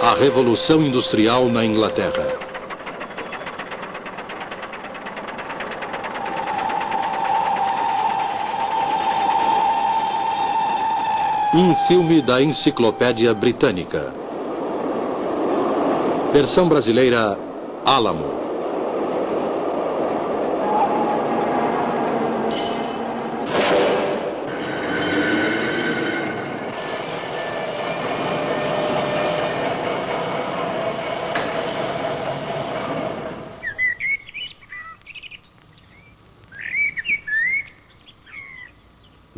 A Revolução Industrial na Inglaterra. Um filme da Enciclopédia Britânica. Versão brasileira, Álamo.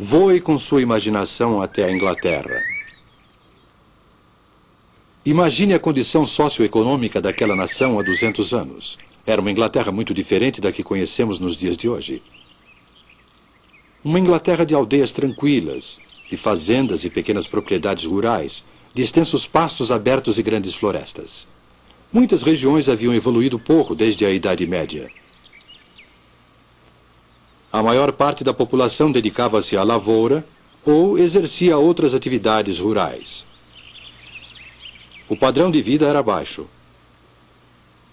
Voe com sua imaginação até a Inglaterra. Imagine a condição socioeconômica daquela nação há 200 anos. Era uma Inglaterra muito diferente da que conhecemos nos dias de hoje. Uma Inglaterra de aldeias tranquilas, de fazendas e pequenas propriedades rurais, de extensos pastos abertos e grandes florestas. Muitas regiões haviam evoluído pouco desde a Idade Média. A maior parte da população dedicava-se à lavoura ou exercia outras atividades rurais. O padrão de vida era baixo.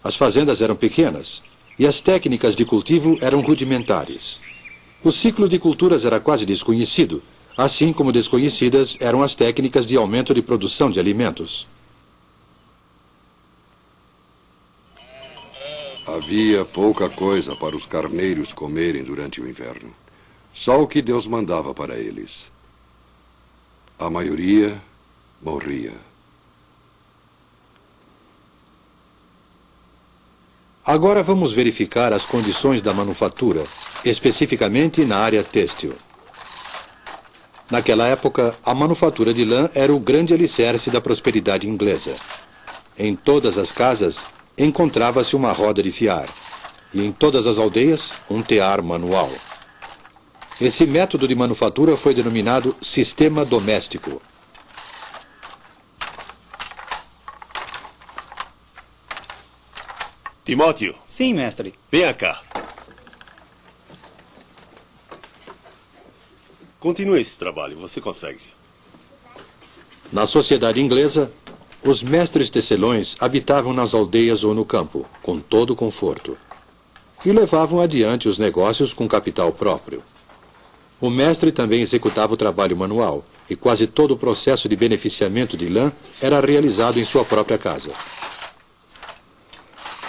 As fazendas eram pequenas e as técnicas de cultivo eram rudimentares. O ciclo de culturas era quase desconhecido, assim como desconhecidas eram as técnicas de aumento de produção de alimentos. Havia pouca coisa para os carneiros comerem durante o inverno. Só o que Deus mandava para eles. A maioria morria. Agora vamos verificar as condições da manufatura, especificamente na área têxtil. Naquela época, a manufatura de lã era o grande alicerce da prosperidade inglesa. Em todas as casas, encontrava-se uma roda de fiar, e em todas as aldeias, um tear manual. Esse método de manufatura foi denominado sistema doméstico. Timóteo. Sim, mestre. Venha cá. Continue esse trabalho, você consegue. Na sociedade inglesa, os mestres tecelões habitavam nas aldeias ou no campo, com todo o conforto, e levavam adiante os negócios com capital próprio. O mestre também executava o trabalho manual, e quase todo o processo de beneficiamento de lã era realizado em sua própria casa.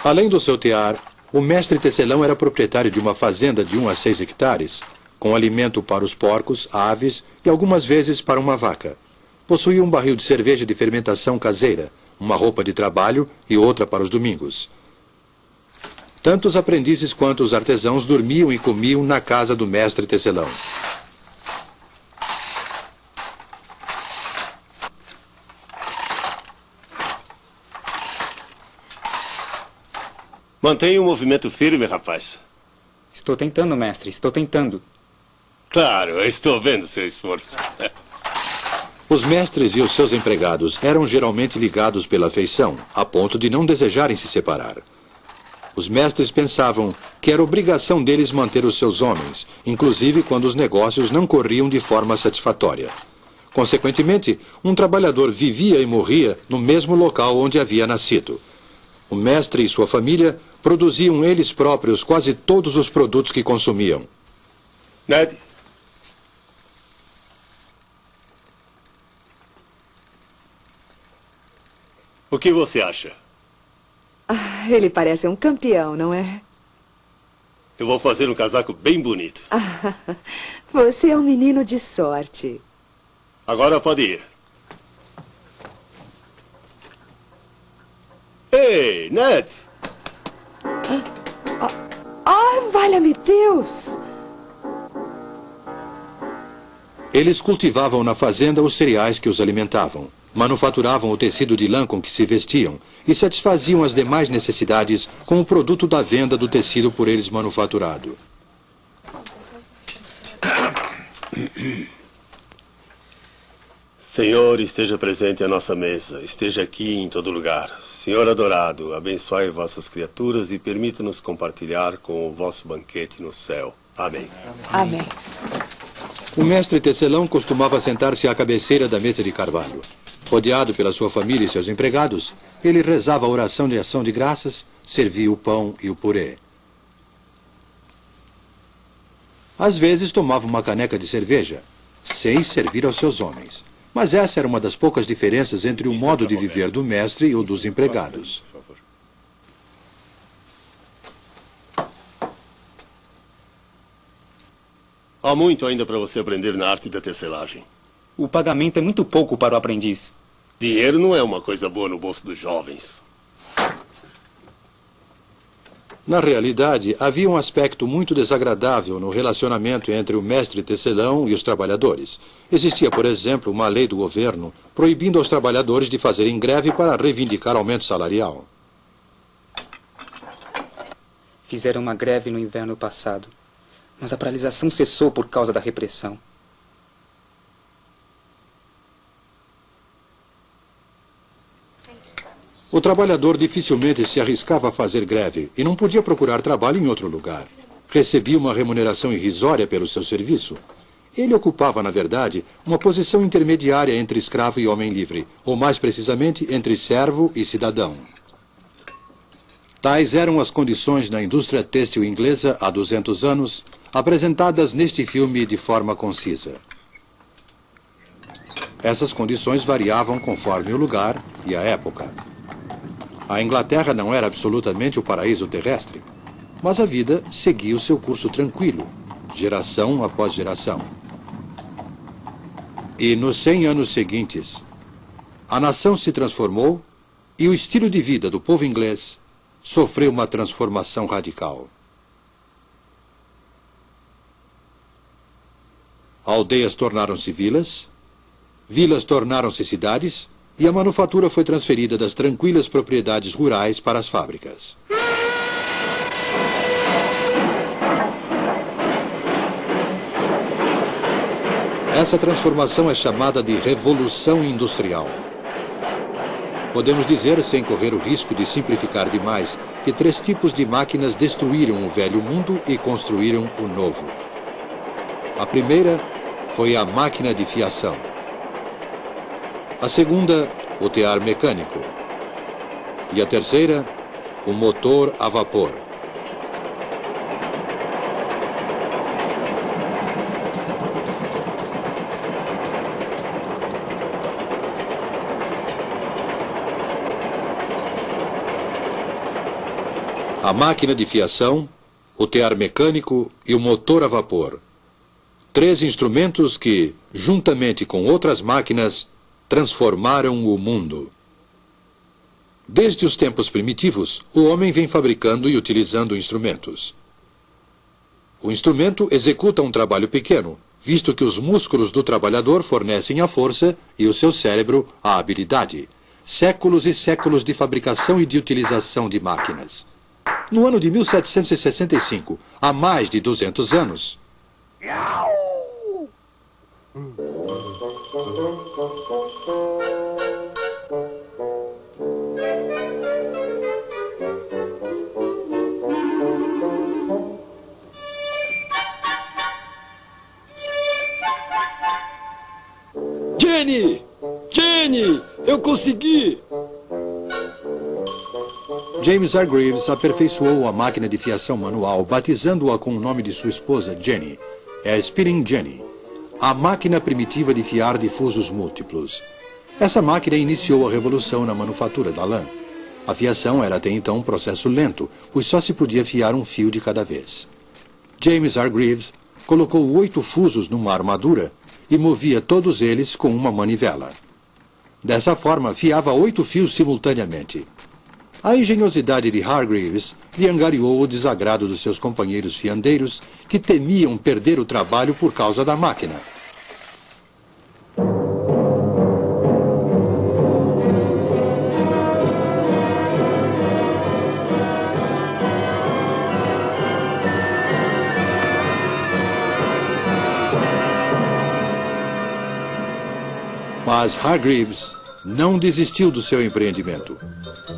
Além do seu tear, o mestre tecelão era proprietário de uma fazenda de 1 a 6 hectares, com alimento para os porcos, aves e algumas vezes para uma vaca. Possuía um barril de cerveja de fermentação caseira, uma roupa de trabalho e outra para os domingos. Tanto os aprendizes quanto os artesãos dormiam e comiam na casa do mestre tecelão. Mantenha o movimento firme, rapaz. Estou tentando, mestre, estou tentando. Claro, eu estou vendo seu esforço. Os mestres e os seus empregados eram geralmente ligados pela afeição, a ponto de não desejarem se separar. Os mestres pensavam que era obrigação deles manter os seus homens, inclusive quando os negócios não corriam de forma satisfatória. Consequentemente, um trabalhador vivia e morria no mesmo local onde havia nascido. O mestre e sua família produziam eles próprios quase todos os produtos que consumiam. Ned? O que você acha? Ah, ele parece um campeão, não é? Eu vou fazer um casaco bem bonito. Ah, você é um menino de sorte. Agora pode ir. Ei, Ned! Valha-me Deus! Eles cultivavam na fazenda os cereais que os alimentavam, manufaturavam o tecido de lã com que se vestiam e satisfaziam as demais necessidades com o produto da venda do tecido por eles manufaturado. Senhor, esteja presente à nossa mesa, esteja aqui em todo lugar. Senhor adorado, abençoe vossas criaturas e permita-nos compartilhar com o vosso banquete no céu. Amém. Amém. O mestre tecelão costumava sentar-se à cabeceira da mesa de carvalho. Rodeado pela sua família e seus empregados, ele rezava a oração de ação de graças, servia o pão e o purê. Às vezes tomava uma caneca de cerveja, sem servir aos seus homens. Mas essa era uma das poucas diferenças entre o modo de viver do mestre e o dos empregados. Há muito ainda para você aprender na arte da tecelagem. O pagamento é muito pouco para o aprendiz. Dinheiro não é uma coisa boa no bolso dos jovens. Na realidade, havia um aspecto muito desagradável no relacionamento entre o mestre tecelão e os trabalhadores. Existia, por exemplo, uma lei do governo proibindo aos trabalhadores de fazerem greve para reivindicar aumento salarial. Fizeram uma greve no inverno passado, mas a paralisação cessou por causa da repressão. O trabalhador dificilmente se arriscava a fazer greve e não podia procurar trabalho em outro lugar. Recebia uma remuneração irrisória pelo seu serviço. Ele ocupava, na verdade, uma posição intermediária entre escravo e homem livre, ou mais precisamente, entre servo e cidadão. Tais eram as condições na indústria têxtil inglesa há 200 anos, apresentadas neste filme de forma concisa. Essas condições variavam conforme o lugar e a época. A Inglaterra não era absolutamente o paraíso terrestre, mas a vida seguia o seu curso tranquilo, geração após geração. E nos 100 anos seguintes, a nação se transformou e o estilo de vida do povo inglês sofreu uma transformação radical. Aldeias tornaram-se vilas, vilas tornaram-se cidades, e a manufatura foi transferida das tranquilas propriedades rurais para as fábricas. Essa transformação é chamada de Revolução Industrial. Podemos dizer, sem correr o risco de simplificar demais, que 3 tipos de máquinas destruíram o velho mundo e construíram o novo. A primeira foi a máquina de fiação. A segunda, o tear mecânico. E a terceira, o motor a vapor. A máquina de fiação, o tear mecânico e o motor a vapor. 3 instrumentos que, juntamente com outras máquinas, transformaram o mundo. Desde os tempos primitivos, o homem vem fabricando e utilizando instrumentos. O instrumento executa um trabalho pequeno, visto que os músculos do trabalhador fornecem a força e o seu cérebro a habilidade. Séculos e séculos de fabricação e de utilização de máquinas. No ano de 1765, há mais de 200 anos, Jenny! Jenny! Eu consegui! James Hargreaves aperfeiçoou a máquina de fiação manual, batizando-a com o nome de sua esposa, Jenny. É a Spinning Jenny, a máquina primitiva de fiar difusos múltiplos. Essa máquina iniciou a revolução na manufatura da lã. A fiação era até então um processo lento, pois só se podia fiar um fio de cada vez. James Hargreaves colocou 8 fusos numa armadura e movia todos eles com uma manivela. Dessa forma, fiava 8 fios simultaneamente. A engenhosidade de Hargreaves lhe angariou o desagrado dos seus companheiros fiandeiros, que temiam perder o trabalho por causa da máquina. Mas Hargreaves não desistiu do seu empreendimento.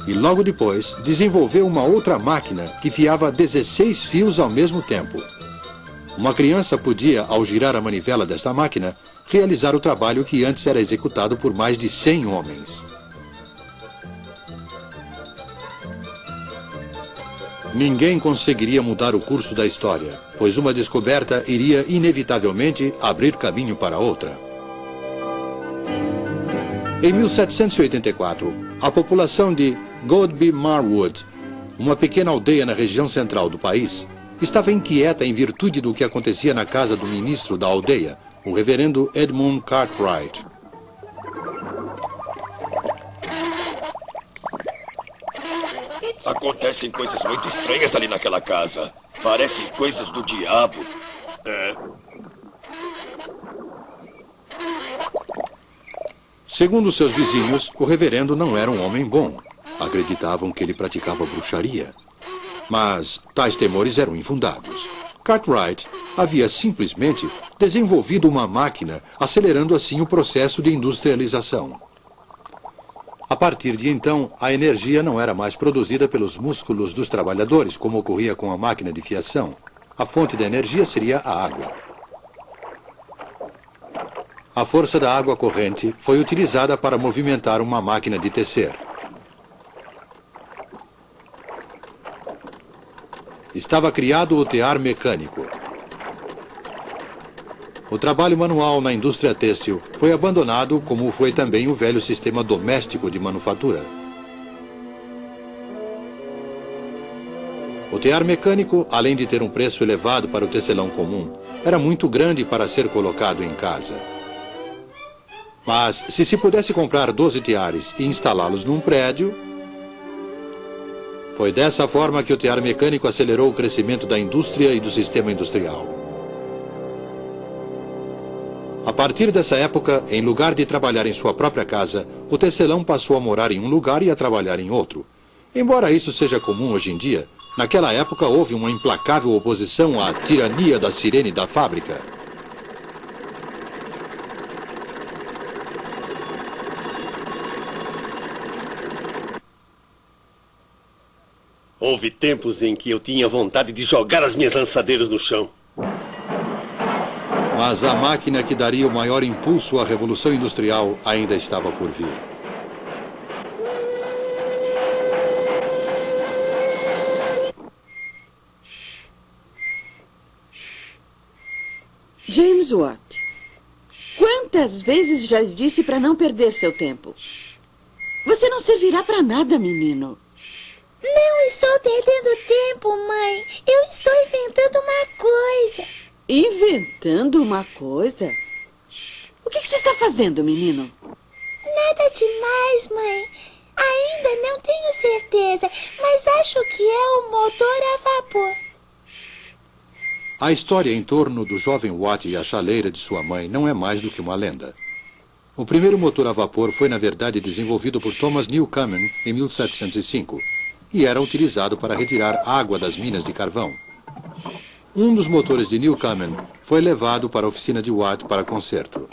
E logo depois desenvolveu uma outra máquina que fiava 16 fios ao mesmo tempo. Uma criança podia, ao girar a manivela desta máquina, realizar o trabalho que antes era executado por mais de 100 homens. Ninguém conseguiria mudar o curso da história, pois uma descoberta iria inevitavelmente abrir caminho para outra. Em 1784, a população de Godby Marwood, uma pequena aldeia na região central do país, estava inquieta em virtude do que acontecia na casa do ministro da aldeia, o reverendo Edmund Cartwright. Acontecem coisas muito estranhas ali naquela casa. Parecem coisas do diabo. Segundo seus vizinhos, o reverendo não era um homem bom. Acreditavam que ele praticava bruxaria. Mas tais temores eram infundados. Cartwright havia simplesmente desenvolvido uma máquina, acelerando assim o processo de industrialização. A partir de então, a energia não era mais produzida pelos músculos dos trabalhadores, como ocorria com a máquina de fiação. A fonte da energia seria a água. A força da água corrente foi utilizada para movimentar uma máquina de tecer. Estava criado o tear mecânico. O trabalho manual na indústria têxtil foi abandonado, como foi também o velho sistema doméstico de manufatura. O tear mecânico, além de ter um preço elevado para o tecelão comum, era muito grande para ser colocado em casa. Mas, se se pudesse comprar 12 teares e instalá-los num prédio, foi dessa forma que o tear mecânico acelerou o crescimento da indústria e do sistema industrial. A partir dessa época, em lugar de trabalhar em sua própria casa, o tecelão passou a morar em um lugar e a trabalhar em outro. Embora isso seja comum hoje em dia, naquela época houve uma implacável oposição à tirania da sirene da fábrica. Houve tempos em que eu tinha vontade de jogar as minhas lançadeiras no chão. Mas a máquina que daria o maior impulso à Revolução Industrial ainda estava por vir. James Watt, quantas vezes já lhe disse para não perder seu tempo? Você não servirá para nada, menino. Não estou perdendo tempo, mãe. Eu estou inventando uma coisa. Inventando uma coisa? O que você está fazendo, menino? Nada demais, mãe. Ainda não tenho certeza, mas acho que é um motor a vapor. A história em torno do jovem Watt e a chaleira de sua mãe não é mais do que uma lenda. O primeiro motor a vapor foi, na verdade, desenvolvido por Thomas Newcomen em 1705 e era utilizado para retirar água das minas de carvão. Um dos motores de Newcomen foi levado para a oficina de Watt para conserto.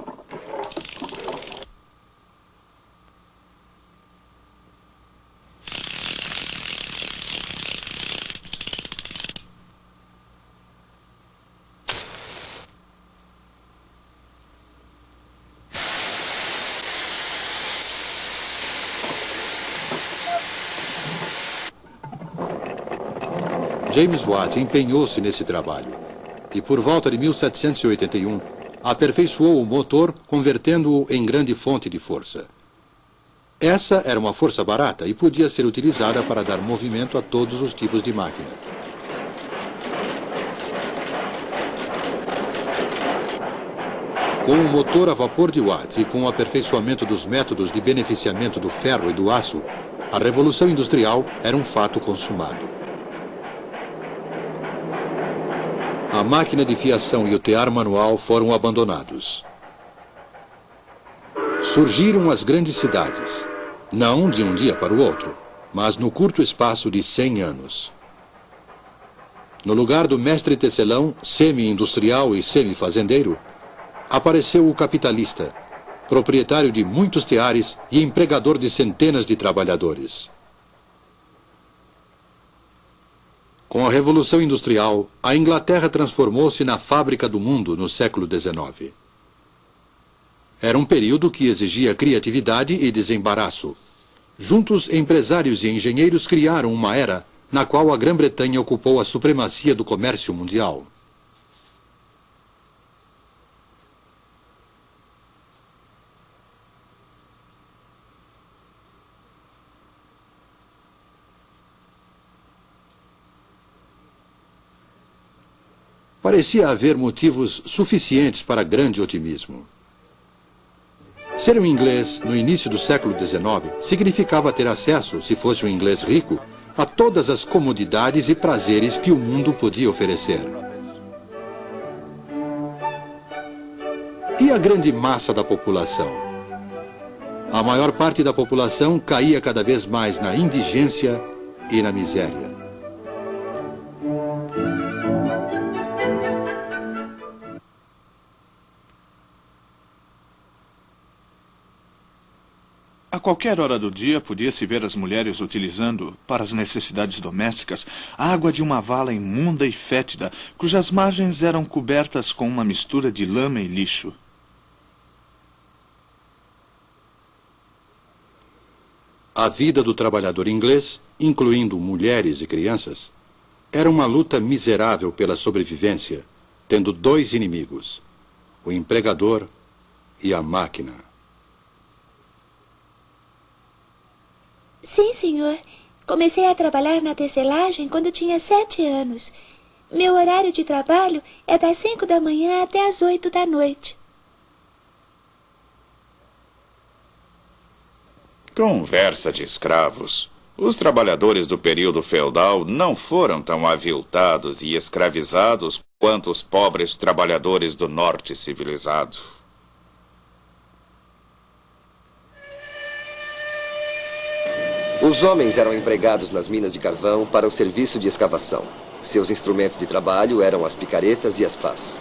James Watt empenhou-se nesse trabalho e, por volta de 1781, aperfeiçoou o motor, convertendo-o em grande fonte de força. Essa era uma força barata e podia ser utilizada para dar movimento a todos os tipos de máquina. Com o motor a vapor de Watt e com o aperfeiçoamento dos métodos de beneficiamento do ferro e do aço, a Revolução Industrial era um fato consumado. A máquina de fiação e o tear manual foram abandonados. Surgiram as grandes cidades, não de um dia para o outro, mas no curto espaço de 100 anos. No lugar do mestre tecelão, semi-industrial e semi-fazendeiro, apareceu o capitalista, proprietário de muitos teares e empregador de centenas de trabalhadores. Com a Revolução Industrial, a Inglaterra transformou-se na fábrica do mundo no século XIX. Era um período que exigia criatividade e desembaraço. Juntos, empresários e engenheiros criaram uma era na qual a Grã-Bretanha ocupou a supremacia do comércio mundial. Parecia haver motivos suficientes para grande otimismo. Ser um inglês no início do século XIX significava ter acesso, se fosse um inglês rico, a todas as comodidades e prazeres que o mundo podia oferecer. E a grande massa da população? A maior parte da população caía cada vez mais na indigência e na miséria. A qualquer hora do dia, podia-se ver as mulheres utilizando, para as necessidades domésticas, a água de uma vala imunda e fétida, cujas margens eram cobertas com uma mistura de lama e lixo. A vida do trabalhador inglês, incluindo mulheres e crianças, era uma luta miserável pela sobrevivência, tendo dois inimigos, o empregador e a máquina. Sim, senhor. Comecei a trabalhar na tecelagem quando tinha 7 anos. Meu horário de trabalho é das 5 da manhã até as 8 da noite. Conversa de escravos. Os trabalhadores do período feudal não foram tão aviltados e escravizados quanto os pobres trabalhadores do norte civilizado. Os homens eram empregados nas minas de carvão para o serviço de escavação. Seus instrumentos de trabalho eram as picaretas e as pás.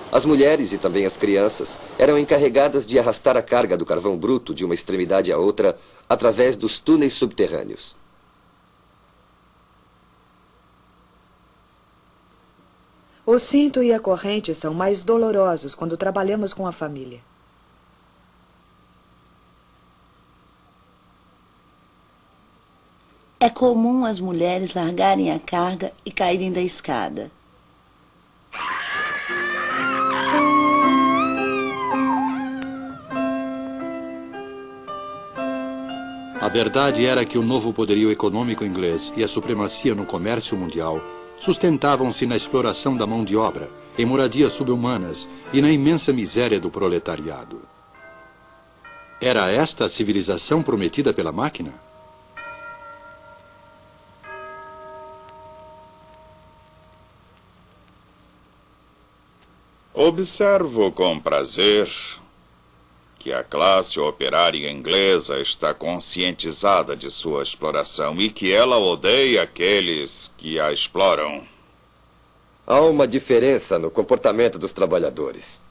As mulheres e também as crianças eram encarregadas de arrastar a carga do carvão bruto de uma extremidade à outra através dos túneis subterrâneos. O cinto e a corrente são mais dolorosos quando trabalhamos com a família. É comum as mulheres largarem a carga e caírem da escada. A verdade era que o novo poderio econômico inglês e a supremacia no comércio mundial sustentavam-se na exploração da mão de obra, em moradias subhumanas e na imensa miséria do proletariado. Era esta a civilização prometida pela máquina? Observo com prazer que a classe operária inglesa está conscientizada de sua exploração e que ela odeia aqueles que a exploram. Há uma diferença no comportamento dos trabalhadores.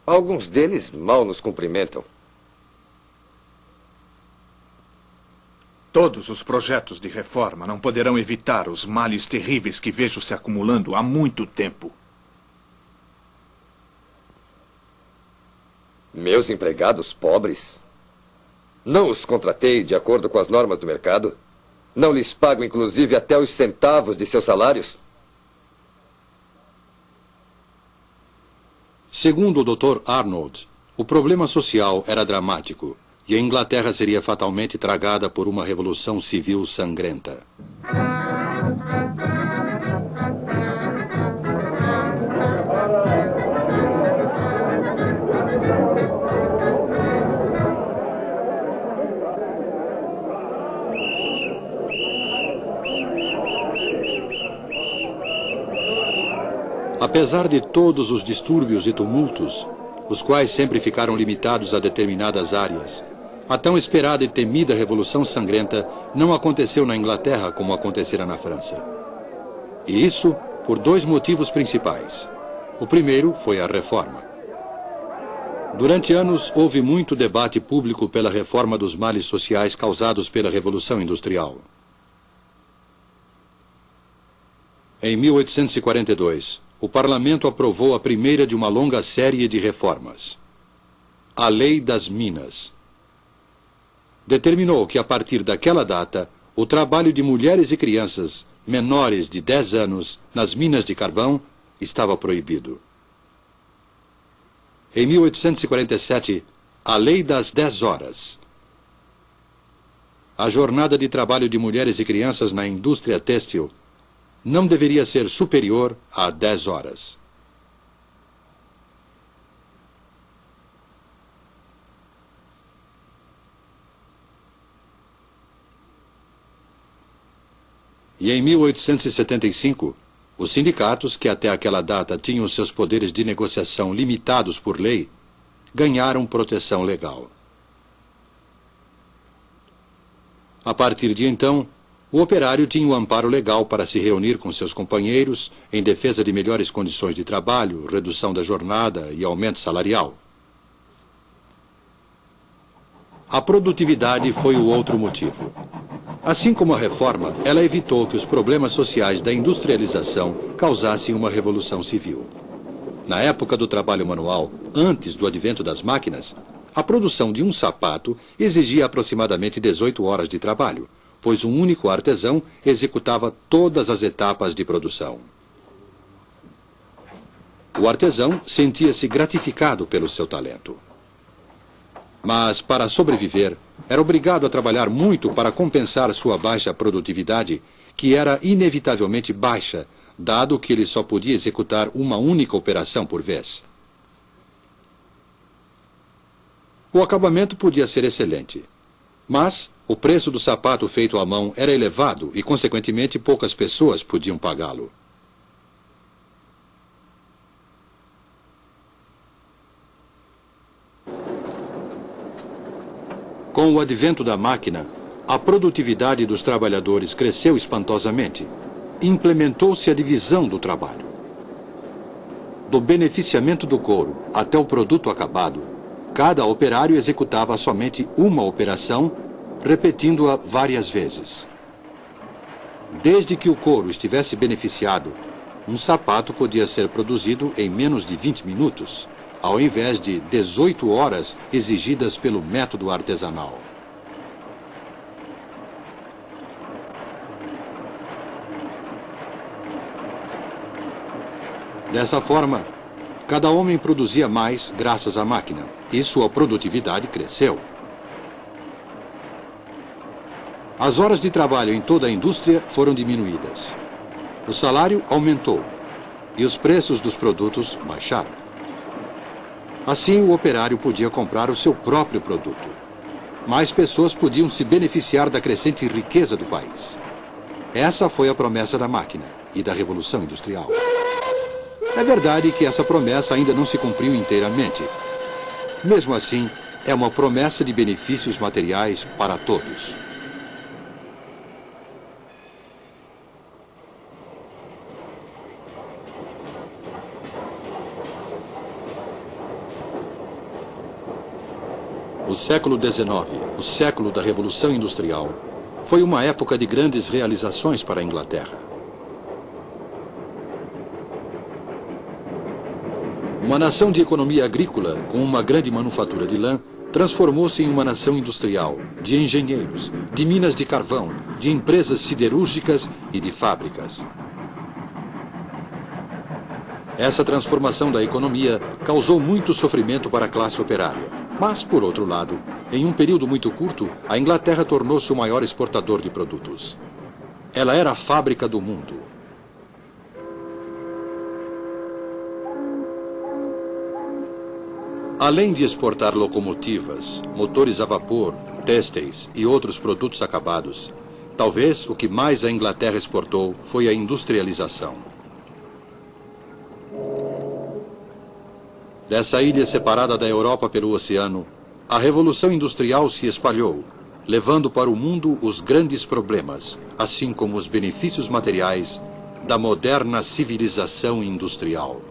Alguns deles mal nos cumprimentam. Todos os projetos de reforma não poderão evitar os males terríveis que vejo se acumulando há muito tempo. Meus empregados pobres? Não os contratei de acordo com as normas do mercado? Não lhes pago, inclusive, até os centavos de seus salários? Segundo o Dr. Arnold, o problema social era dramático e a Inglaterra seria fatalmente tragada por uma revolução civil sangrenta. Apesar de todos os distúrbios e tumultos, os quais sempre ficaram limitados a determinadas áreas, a tão esperada e temida Revolução Sangrenta não aconteceu na Inglaterra como acontecera na França. E isso por dois motivos principais. O primeiro foi a reforma. Durante anos, houve muito debate público pela reforma dos males sociais causados pela Revolução Industrial. Em 1842, o Parlamento aprovou a primeira de uma longa série de reformas. a Lei das Minas. Determinou que, a partir daquela data, o trabalho de mulheres e crianças menores de 10 anos nas minas de carvão estava proibido. Em 1847, a Lei das 10 Horas. A jornada de trabalho de mulheres e crianças na indústria têxtil não deveria ser superior a 10 horas. E em 1875, os sindicatos, que até aquela data tinham seus poderes de negociação limitados por lei, ganharam proteção legal. A partir de então, o operário tinha o amparo legal para se reunir com seus companheiros em defesa de melhores condições de trabalho, redução da jornada e aumento salarial. A produtividade foi o outro motivo. Assim como a reforma, ela evitou que os problemas sociais da industrialização causassem uma revolução civil. Na época do trabalho manual, antes do advento das máquinas, a produção de um sapato exigia aproximadamente 18 horas de trabalho, pois um único artesão executava todas as etapas de produção. O artesão sentia-se gratificado pelo seu talento. Mas, para sobreviver, era obrigado a trabalhar muito para compensar sua baixa produtividade, que era inevitavelmente baixa, dado que ele só podia executar uma única operação por vez. O acabamento podia ser excelente, mas o preço do sapato feito à mão era elevado e, consequentemente, poucas pessoas podiam pagá-lo. Com o advento da máquina, a produtividade dos trabalhadores cresceu espantosamente. Implementou-se a divisão do trabalho. Do beneficiamento do couro até o produto acabado, cada operário executava somente uma operação, repetindo-a várias vezes. Desde que o couro estivesse beneficiado, um sapato podia ser produzido em menos de 20 minutos. Ao invés de 18 horas exigidas pelo método artesanal. Dessa forma, cada homem produzia mais graças à máquina, e sua produtividade cresceu. As horas de trabalho em toda a indústria foram diminuídas. O salário aumentou, e os preços dos produtos baixaram. Assim, o operário podia comprar o seu próprio produto. Mais pessoas podiam se beneficiar da crescente riqueza do país. Essa foi a promessa da máquina e da Revolução Industrial. É verdade que essa promessa ainda não se cumpriu inteiramente. Mesmo assim, é uma promessa de benefícios materiais para todos. O século XIX, o século da Revolução Industrial, foi uma época de grandes realizações para a Inglaterra. Uma nação de economia agrícola, com uma grande manufatura de lã, transformou-se em uma nação industrial, de engenheiros, de minas de carvão, de empresas siderúrgicas e de fábricas. Essa transformação da economia causou muito sofrimento para a classe operária. Mas, por outro lado, em um período muito curto, a Inglaterra tornou-se o maior exportador de produtos. Ela era a fábrica do mundo. Além de exportar locomotivas, motores a vapor, têxteis e outros produtos acabados, talvez o que mais a Inglaterra exportou foi a industrialização. Dessa ilha separada da Europa pelo oceano, a Revolução Industrial se espalhou, levando para o mundo os grandes problemas, assim como os benefícios materiais da moderna civilização industrial.